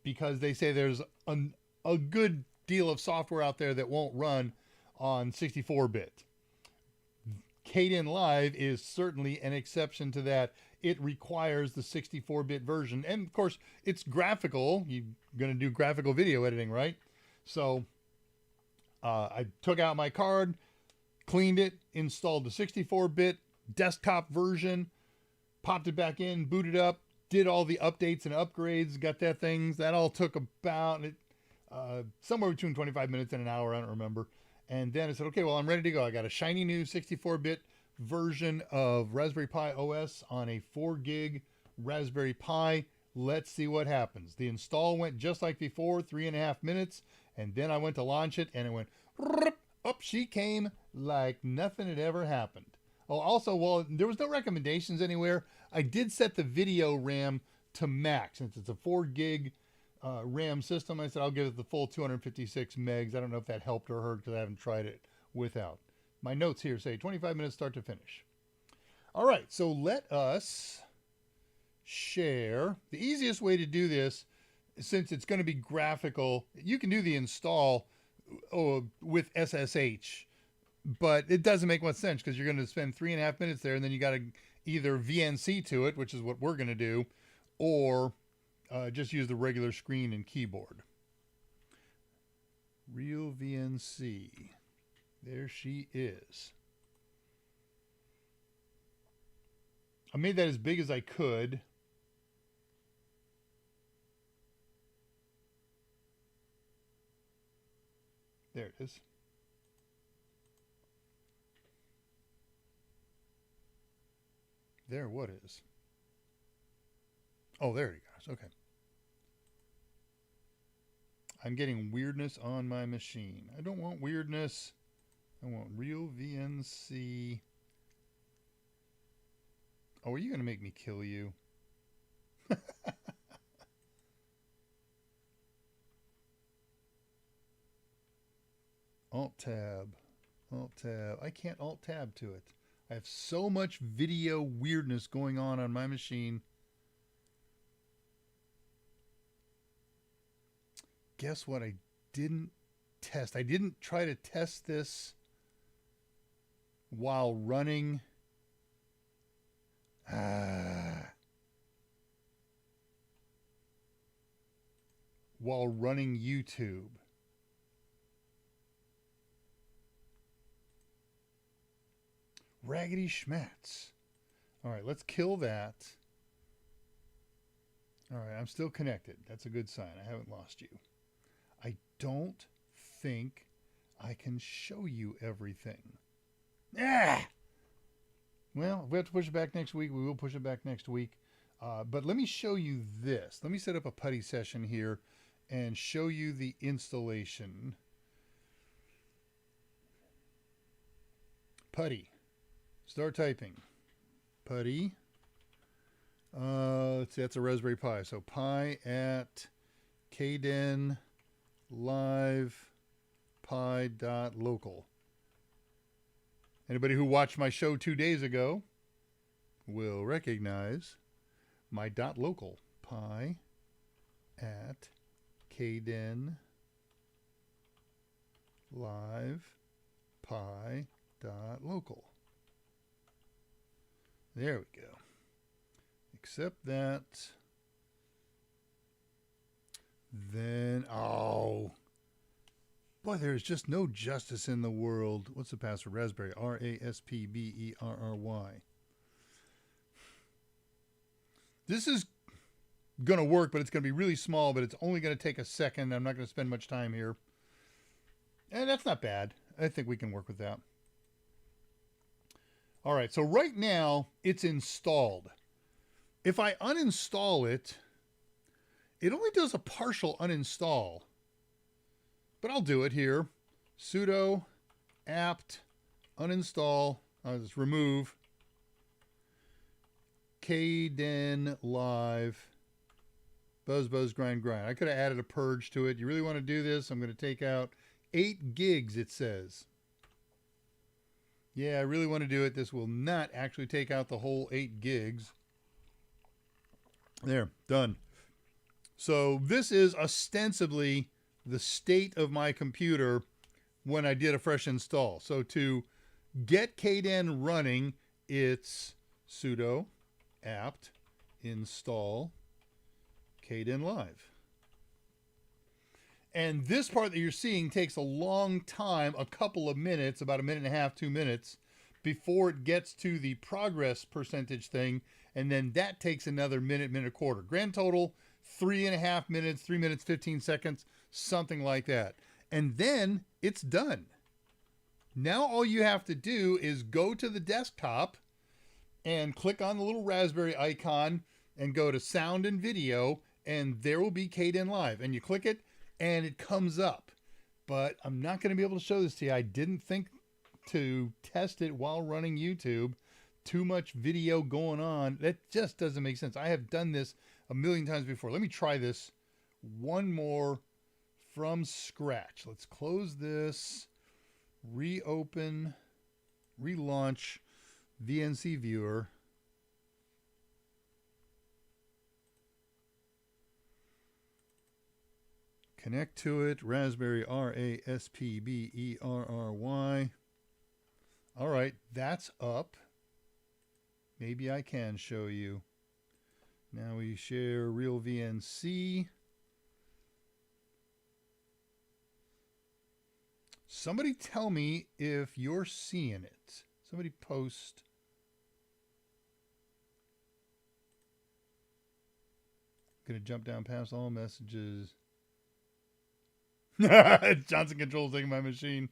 because they say there's a good deal of software out there that won't run on 64-bit. Kdenlive is certainly an exception to that. It requires the 64-bit version. And of course, it's graphical. You're going to do graphical video editing, right? So I took out my card, cleaned it, installed the 64-bit desktop version, popped it back in, booted up, did all the updates and upgrades, got that thing. That all took about somewhere between 25 minutes and an hour. I don't remember. And then I said, okay, well, I'm ready to go. I got a shiny new 64-bit version of Raspberry Pi OS on a 4 gig Raspberry Pi. Let's see what happens. The install went just like before, 3.5 minutes. And then I went to launch it, and it went, up she came like nothing had ever happened. Oh, also, well, there was no recommendations anywhere. I did set the video RAM to max since it's a 4 gig RAM system. I said I'll give it the full 256 megs. I don't know if that helped or hurt because I haven't tried it without. My notes here say 25 minutes start to finish. All right, so let us share. The easiest way to do this, since it's going to be graphical, you can do the install with SSH, but it doesn't make much sense because you're going to spend 3.5 minutes there, and then you got to either VNC to it, which is what we're going to do, or just use the regular screen and keyboard. Real VNC. There she is. I made that as big as I could. There it is. There, what is? Oh, there it goes. Okay. I'm getting weirdness on my machine. I don't want weirdness. I want real VNC. Oh, are you going to make me kill you? Alt-tab. Alt-tab. I can't Alt-tab to it. I have so much video weirdness going on my machine. Guess what? I didn't test. I didn't try to test this while running. While running YouTube. Raggedy Schmatz. All right, let's kill that. All right, I'm still connected. That's a good sign. I haven't lost you. I don't think I can show you everything. Ah! Well, if we have to push it back next week, we will push it back next week. But let me show you this. Let me set up a putty session here and show you the installation. Putty. Start typing. Putty. Let's see, that's a Raspberry Pi. So Pi at Kdenlive Pi.local. Anybody who watched my show 2 days ago will recognize my .local. Pi at Kdenlive Pi.local. There we go. Accept that. Then, oh. Boy, there's just no justice in the world. What's the password? Raspberry. Raspberry. This is going to work, but it's going to be really small, but it's only going to take a second. I'm not going to spend much time here. And that's not bad. I think we can work with that. All right, so right now it's installed. If I uninstall it, it only does a partial uninstall. But I'll do it here. Sudo apt uninstall. I'll just remove Kdenlive buzz grind. I could have added a purge to it. You really want to do this? I'm going to take out 8 gigs, it says. Yeah, I really want to do it. This will not actually take out the whole 8 gigs. There, done. So this is ostensibly the state of my computer when I did a fresh install. So to get Kden running, it's sudo apt install Kdenlive. And this part that you're seeing takes a long time, a couple of minutes, about 1.5 minutes, 2 minutes, before it gets to the progress percentage thing. And then that takes another minute, minute quarter. Grand total, 3.5 minutes, 3 minutes, 15 seconds, something like that. And then it's done. Now all you have to do is go to the desktop and click on the little Raspberry icon and go to sound and video, and there will be Kdenlive. And you click it, and it comes up. But I'm not going to be able to show this to you. I didn't think to test it while running YouTube. Too much video going on. That just doesn't make sense. I have done this a million times before. Let me try this one more from scratch. Let's close this, reopen, relaunch VNC Viewer. Connect to it, Raspberry RASPBERRY. All right, that's up. Maybe I can show you. Now we share real VNC. Somebody tell me if you're seeing it. Somebody post. I'm gonna jump down past all messages. Johnson Controls taking my machine.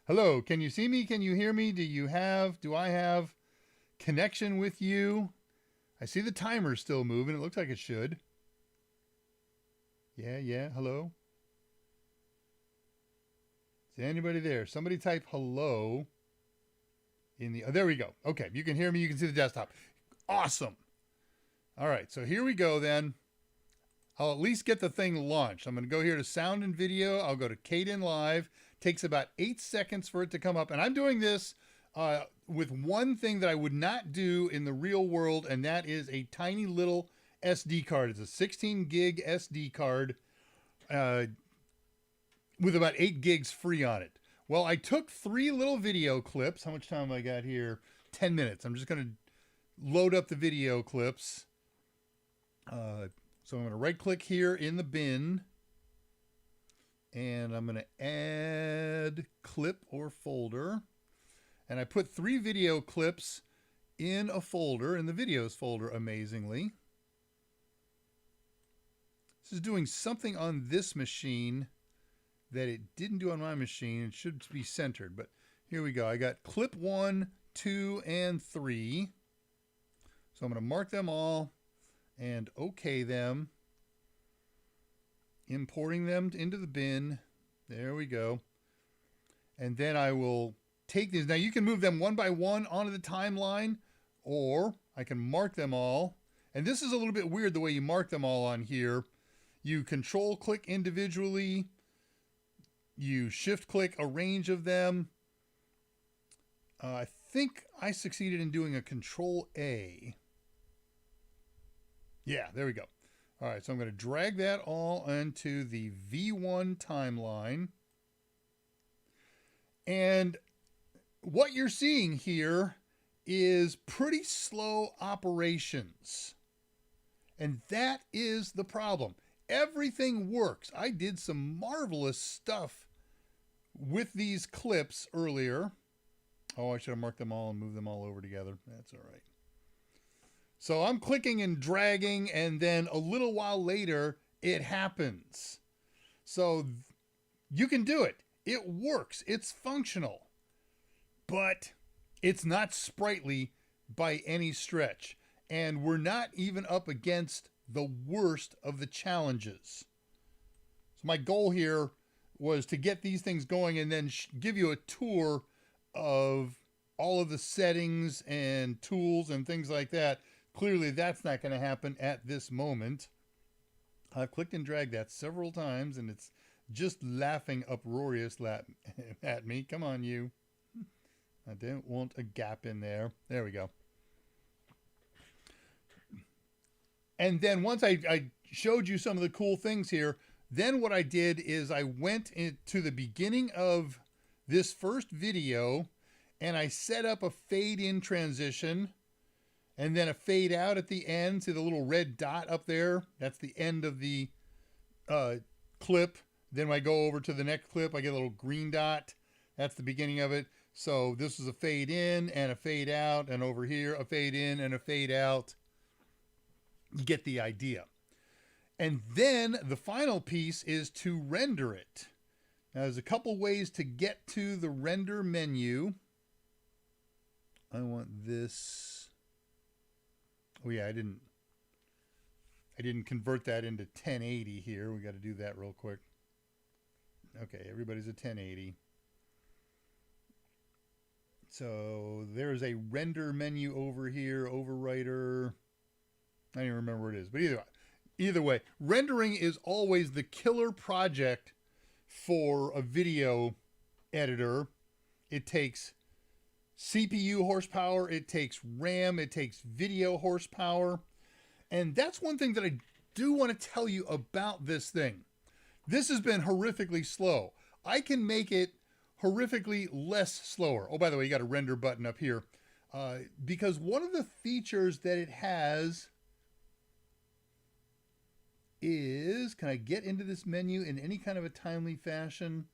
Hello, can you see me? Can you hear me? Do I have connection with you? I see the timer still moving. It looks like it should. Yeah. Hello? Is anybody there? Somebody type hello in the... Oh, there we go. Okay, you can hear me. You can see the desktop. Awesome. All right, so here we go then. I'll at least get the thing launched. I'm going to go here to sound and video. I'll go to Kdenlive. Takes about 8 seconds for it to come up. And I'm doing this with one thing that I would not do in the real world, and that is a tiny little SD card. It's a 16 gig SD card with about 8 gigs free on it. Well, I took 3 little video clips. How much time have I got here? 10 minutes. I'm just going to load up the video clips. So I'm going to right click here in the bin, and I'm going to add clip or folder. And I put 3 video clips in a folder, in the videos folder, amazingly. This is doing something on this machine that it didn't do on my machine. It should be centered, but here we go. I got clip 1, 2, and 3. So I'm going to mark them all and OK them. Importing them into the bin. There we go. And then I will take these. Now you can move them one by one onto the timeline, or I can mark them all. And this is a little bit weird the way you mark them all on here. You control click individually. You shift click a range of them. I think I succeeded in doing a control A. Yeah, there we go. All right, so I'm going to drag that all into the V1 timeline. And what you're seeing here is pretty slow operations. And that is the problem. Everything works. I did some marvelous stuff with these clips earlier. Oh, I should have marked them all and moved them all over together. That's all right. So I'm clicking and dragging, and then a little while later, it happens. So you can do it. It works. It's functional. But it's not sprightly by any stretch. And we're not even up against the worst of the challenges. So my goal here was to get these things going and then give you a tour of all of the settings and tools and things like that. Clearly, that's not going to happen at this moment. I've clicked and dragged that several times, and it's just laughing uproarious at me. Come on, you. I don't want a gap in there. There we go. And then once I showed you some of the cool things here, then what I did is I went into the beginning of this first video, and I set up a fade-in transition, and then a fade out at the end. See the little red dot up there? That's the end of the clip. Then when I go over to the next clip, I get a little green dot. That's the beginning of it. So this is a fade in and a fade out, and over here a fade in and a fade out. You get the idea. And then the final piece is to render it. Now there's a couple ways to get to the render menu. I want this. Oh yeah, I didn't convert that into 1080 here. We got to do that real quick. Okay, everybody's at 1080. So there's a render menu over here, overwriter. I don't even remember what it is, but either way, rendering is always the killer project for a video editor. It takes CPU horsepower, it takes RAM, it takes video horsepower. And that's one thing that I do want to tell you about this thing. This has been horrifically slow. I can make it horrifically less slower. Oh, by the way, you got a render button up here. Because one of the features that it has is, can I get into this menu in any kind of a timely fashion?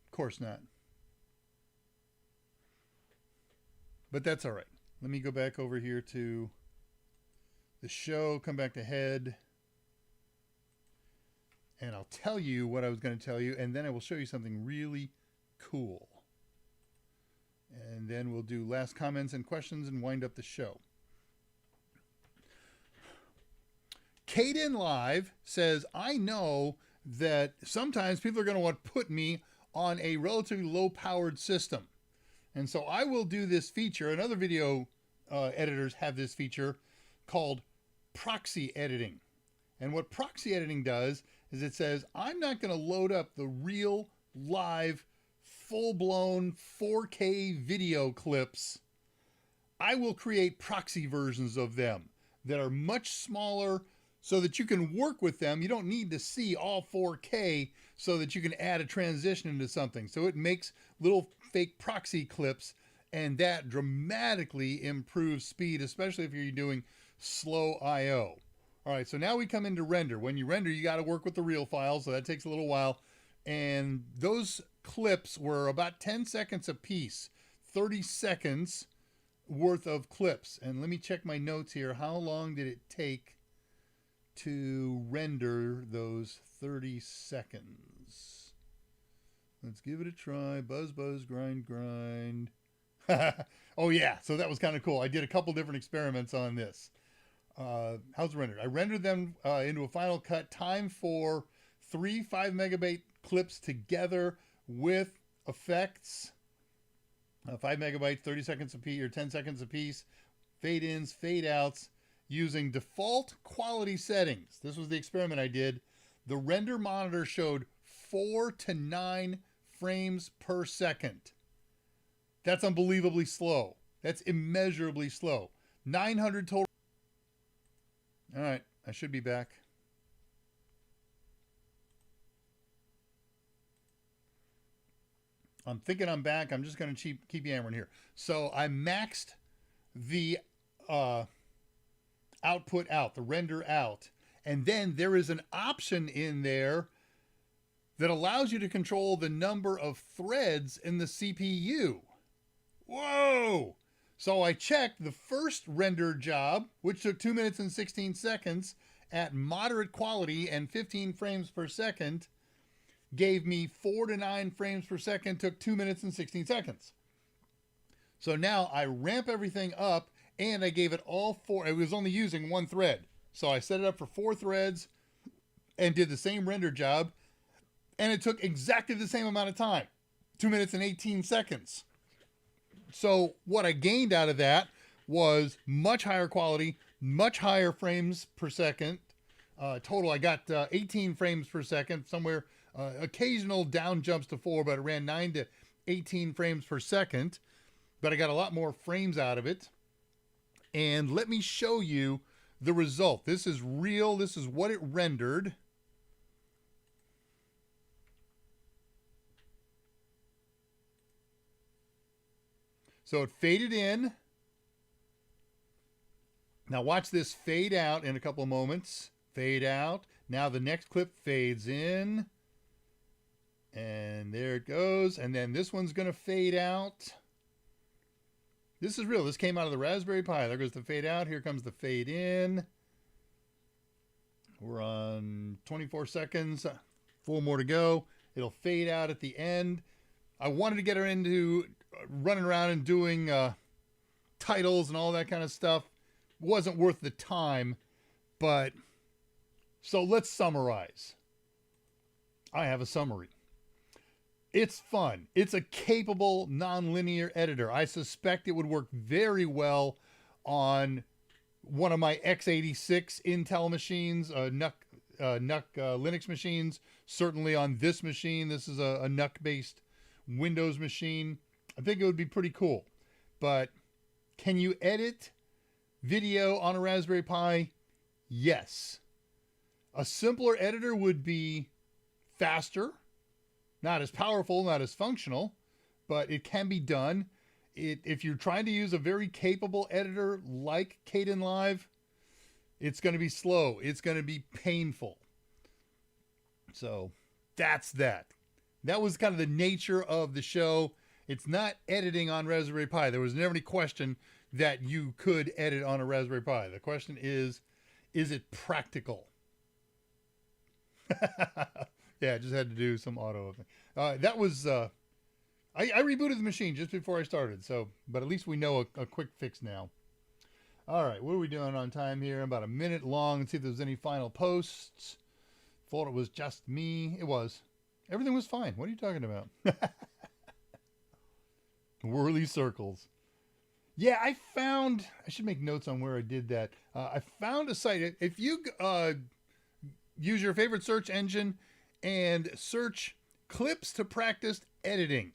Of course not. But that's all right. Let me go back over here to the show, come back to head, and I'll tell you what I was going to tell you, and then I will show you something really cool. And then we'll do last comments and questions and wind up the show. Kdenlive says, I know that sometimes people are going to want to put me on a relatively low-powered system. And so I will do this feature, and other video editors have this feature called proxy editing. And what proxy editing does is it says, I'm not going to load up the real, live, full-blown 4K video clips. I will create proxy versions of them that are much smaller so that you can work with them. You don't need to see all 4K so that you can add a transition into something. So it makes little fake proxy clips, and that dramatically improves speed, especially if you're doing slow I/O. All right, so now we come into render. When you render, you got to work with the real file, so that takes a little while. And those clips were about 10 seconds a piece, 30 seconds worth of clips. And let me check my notes here. How long did it take to render those 30 seconds? Let's give it a try. Buzz, buzz, grind, grind. Oh, yeah. So that was kind of cool. I did a couple different experiments on this. How's it rendered? I rendered them into a Final Cut. Time for 3 5 megabyte clips together with effects. 5 megabytes, 30 seconds a piece, or 10 seconds a piece. Fade ins, fade outs, using default quality settings. This was the experiment I did. The render monitor showed 4 to 9 frames per second. That's unbelievably slow. That's immeasurably slow. 900 total. All right, I should be back. I'm thinking I'm back. I'm just going to keep yammering here. So I maxed the output out, the render out. And then there is an option in there that allows you to control the number of threads in the CPU. Whoa! So I checked the first render job, which took 2 minutes and 16 seconds at moderate quality and 15 frames per second, gave me 4 to 9 frames per second, took 2 minutes and 16 seconds. So now I ramp everything up, and I gave it all 4. It was only using 1 thread. So I set it up for 4 threads and did the same render job, and it took exactly the same amount of time, 2 minutes and 18 seconds. So what I gained out of that was much higher quality, much higher frames per second. Total, I got 18 frames per second, somewhere occasional down jumps to 4, but it ran 9 to 18 frames per second. But I got a lot more frames out of it. And let me show you the result. This is real. This is what it rendered. So it faded in. Now watch this fade out in a couple of moments. Fade out. Now the next clip fades in. And there it goes. And then this one's going to fade out. This is real. This came out of the Raspberry Pi. There goes the fade out. Here comes the fade in. We're on 24 seconds. 4 more to go. It'll fade out at the end. I wanted to get her into running around and doing titles and all that kind of stuff. Wasn't worth the time. But so let's summarize. I have a summary. It's fun. It's a capable nonlinear editor. I suspect it would work very well on one of my x86 Intel machines, NUC Linux machines. Certainly on this machine. This is a NUC-based Windows machine. I think it would be pretty cool. But can you edit video on a Raspberry Pi? Yes. A simpler editor would be faster, not as powerful, not as functional, but it can be done. If you're trying to use a very capable editor like Kdenlive, it's going to be slow. It's going to be painful. So that's that. That was kind of the nature of the show. It's not editing on Raspberry Pi. There was never any question that you could edit on a Raspberry Pi. The question is it practical? Yeah, I just had to do some auto thing. That was, I rebooted the machine just before I started. So, but at least we know a quick fix now. All right, what are we doing on time here? About a minute long. Let's see if there's any final posts. Thought it was just me. It was. Everything was fine. What are you talking about? Whirly circles. Yeah, I should make notes on where I did that. I found a site. If you use your favorite search engine and search clips to practice editing,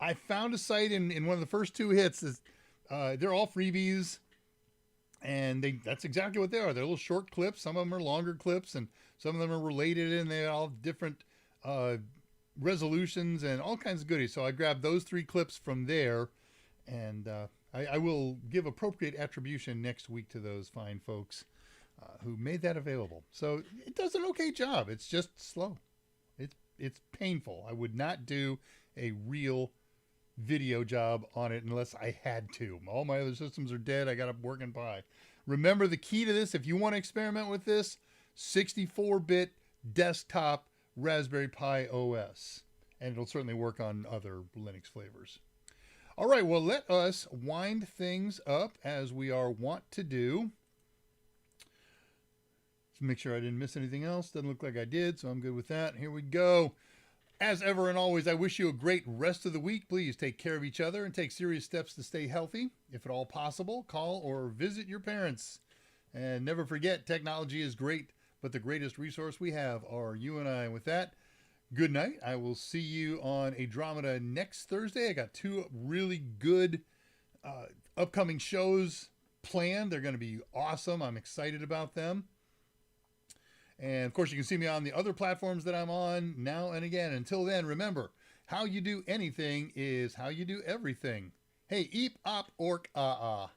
I found a site in one of the first two hits. They're all freebies, and that's exactly what they are. They're little short clips. Some of them are longer clips, and some of them are related, and they all have different resolutions and all kinds of goodies. So I grabbed those 3 clips from there, and I will give appropriate attribution next week to those fine folks who made that available. So it does an okay job. It's just slow. It's painful. I would not do a real video job on it unless I had to. All my other systems are dead. I got a working Pi. Remember the key to this, if you want to experiment with this, 64-bit desktop Raspberry Pi OS. And it'll certainly work on other Linux flavors. All right, well, let us wind things up as we are wont to do. Let's make sure I didn't miss anything else. Doesn't look like I did, so I'm good with that. Here we go. As ever and always, I wish you a great rest of the week. Please take care of each other and take serious steps to stay healthy. If at all possible, call or visit your parents. And never forget, technology is great, but the greatest resource we have are you and I. And with that, good night. I will see you on ADRAMADA next Thursday. I got 2 really good upcoming shows planned. They're going to be awesome. I'm excited about them. And of course, you can see me on the other platforms that I'm on now and again. Until then, remember, how you do anything is how you do everything. Hey, eep, op, ork, ah, ah.